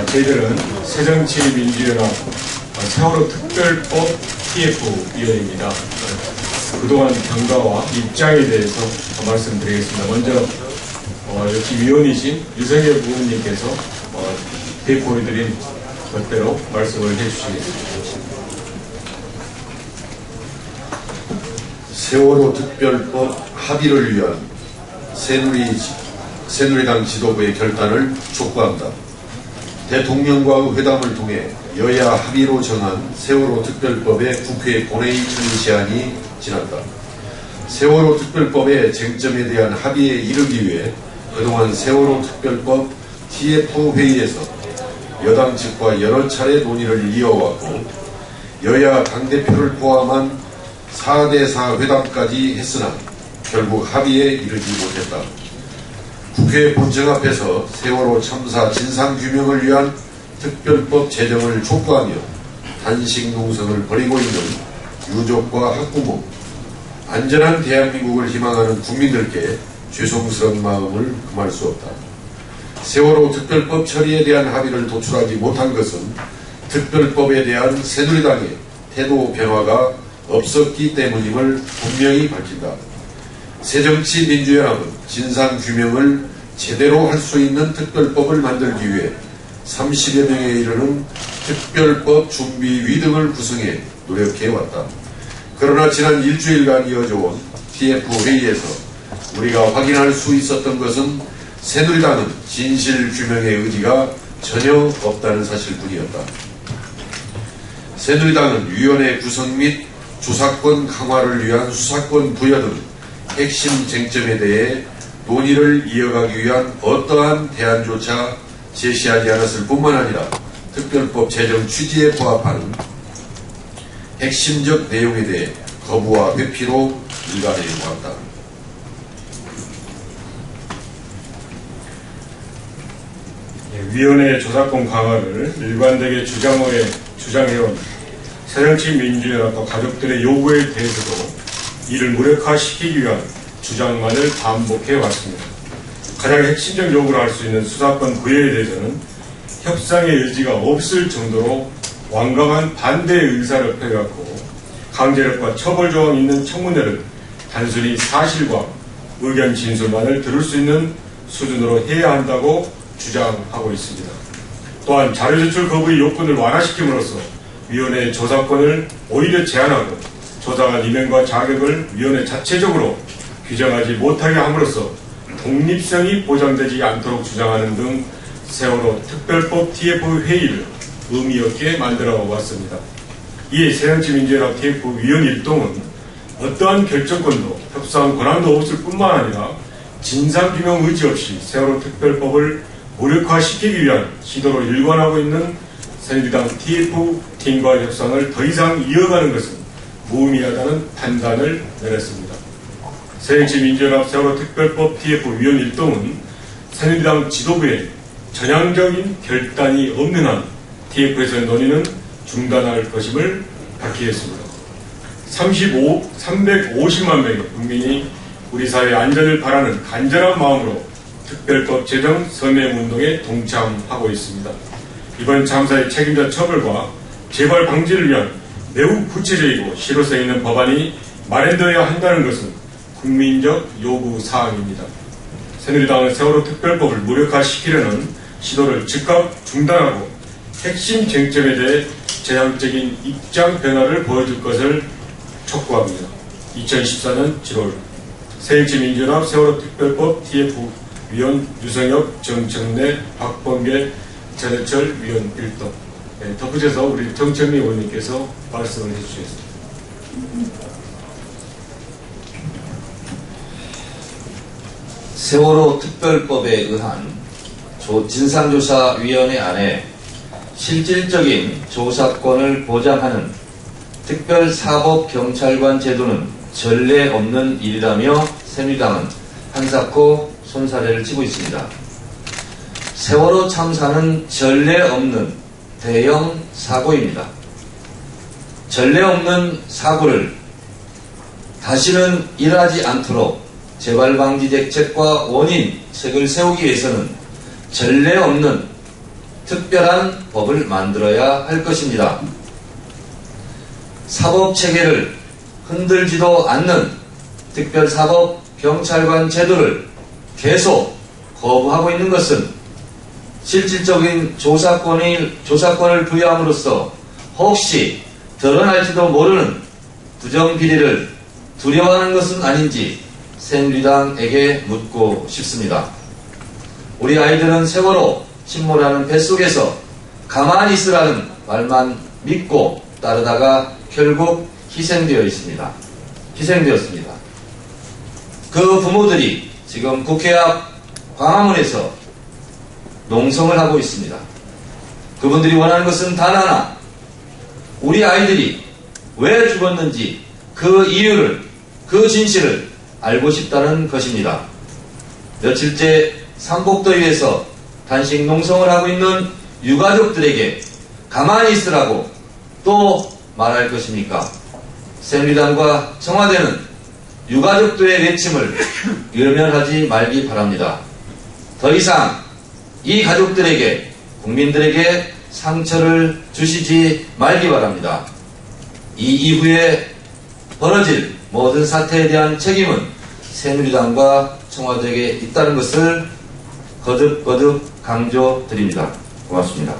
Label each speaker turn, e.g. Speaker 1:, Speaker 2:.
Speaker 1: 저희들은 새정치민주연합 세월호 특별법 TF위원회입니다. 그동안 경과와 입장에 대해서 말씀드리겠습니다. 먼저 역시 위원이신 유성엽 의원님께서 대표해드린 것대로 말씀을 해주시겠습니다.
Speaker 2: 세월호 특별법 합의를 위한 새누리당 지도부의 결단을 촉구합니다. 대통령과의 회담을 통해 여야 합의로 정한 세월호 특별법의 국회 본회의 처리 제안이 지났다. 세월호 특별법의 쟁점에 대한 합의에 이르기 위해 그동안 세월호 특별법 TF회의에서 여당 측과 여러 차례 논의를 이어왔고 여야 당대표를 포함한 4대4 회담까지 했으나 결국 합의에 이르지 못했다. 국회 본청 앞에서 세월호 참사 진상규명을 위한 특별법 제정을 촉구하며 단식 농성을 벌이고 있는 유족과 학부모, 안전한 대한민국을 희망하는 국민들께 죄송스러운 마음을 금할 수 없다. 세월호 특별법 처리에 대한 합의를 도출하지 못한 것은 특별법에 대한 새누리당의 태도 변화가 없었기 때문임을 분명히 밝힌다. 새정치민주연합은 진상규명을 제대로 할 수 있는 특별법을 만들기 위해 30여 명에 이르는 특별법 준비위 등을 구성해 노력해왔다. 그러나 지난 일주일간 이어져온 TF회의에서 우리가 확인할 수 있었던 것은 새누리당은 진실규명의 의지가 전혀 없다는 사실뿐이었다. 새누리당은 위원회 구성 및 조사권 강화를 위한 수사권 부여 등 핵심 쟁점에 대해 논의를 이어가기 위한 어떠한 대안조차 제시하지 않았을 뿐만 아니라 특별법 제정 취지에 부합하는 핵심적 내용에 대해 거부와 회피로 일관해 왔다.
Speaker 1: 위원회 조사권 강화를 일관되게 주장해온 새정치민주연합과 가족들의 요구에 대해서도 이를 무력화시키기 위한 주장만을 반복해왔습니다. 가장 핵심적 요구를 할 수 있는 수사권 부여에 대해서는 협상의 의지가 없을 정도로 완강한 반대의 의사를 표해왔고 강제력과 처벌 조항이 있는 청문회를 단순히 사실과 의견 진술만을 들을 수 있는 수준으로 해야 한다고 주장하고 있습니다. 또한 자료 제출 거부의 요건을 완화시킴으로써 위원회의 조사권을 오히려 제한하고 조사관 임명과 자격을 위원회 자체적으로 규정하지 못하게 함으로써 독립성이 보장되지 않도록 주장하는 등 세월호 특별법 TF회의를 의미 없게 만들어 왔습니다. 이에 새정치민주연합 TF위원 일동은 어떠한 결정권도 협상 권한도 없을 뿐만 아니라 진상규명 의지 없이 세월호 특별법을 무력화시키기 위한 시도로 일관하고 있는 새누리당 TF팀과 협상을 더 이상 이어가는 것은 무의미하다는 판단을 내렸습니다. 새정치민주연합 세월호 특별법 TF위원 일동은 새누리당 지도부의 전향적인 결단이 없는 한 TF에서의 논의는 중단할 것임을 밝히겠습니다. 350만 명의 국민이 우리 사회의 안전을 바라는 간절한 마음으로 특별법 제정 서명운동에 동참하고 있습니다. 이번 참사의 책임자 처벌과 재발 방지를 위한 매우 구체적이고 실효성 있는 법안이 마련되어야 한다는 것은 국민적 요구사항입니다. 새누리당은 세월호 특별법을 무력화시키려는 시도를 즉각 중단하고 핵심 쟁점에 대해 제한적인 입장 변화를 보여줄 것을 촉구합니다. 2014년 7월 새정치민주연합 세월호 특별법 TF위원 유성엽, 정청래, 박범계, 전해철 위원 일동. 덧붙여서 우리 정청래 의원님께서 말씀을 해주시겠습니다.
Speaker 3: 세월호 특별법에 의한 진상조사위원회 안에 실질적인 조사권을 보장하는 특별사법경찰관 제도는 전례 없는 일이라며 새누리당은 한사코 손사래를 치고 있습니다. 세월호 참사는 전례 없는 대형 사고입니다. 전례 없는 사고를 다시는 일어나지 않도록 재발방지 대책과 원인책을 세우기 위해서는 전례 없는 특별한 법을 만들어야 할 것입니다. 사법체계를 흔들지도 않는 특별사법경찰관 제도를 계속 거부하고 있는 것은 실질적인 조사권을 부여함으로써 혹시 드러날지도 모르는 부정비리를 두려워하는 것은 아닌지 새누리당에게 묻고 싶습니다. 우리 아이들은 세월호 침몰하는 뱃속에서 가만히 있으라는 말만 믿고 따르다가 결국 희생되었습니다. 그 부모들이 지금 국회 앞 광화문에서 농성을 하고 있습니다. 그분들이 원하는 것은 단 하나, 우리 아이들이 왜 죽었는지 그 이유를, 그 진실을 알고 싶다는 것입니다. 며칠째 삼복더위에서 단식 농성을 하고 있는 유가족들에게 가만히 있으라고 또 말할 것입니까? 새누리당과 청와대는 유가족들의 외침을 외면하지 말기 바랍니다. 더 이상 이 가족들에게, 국민들에게 상처를 주시지 말기 바랍니다. 이 이후에 벌어질 모든 사태에 대한 책임은 새누리당과 청와대에게 있다는 것을 거듭 강조드립니다. 고맙습니다.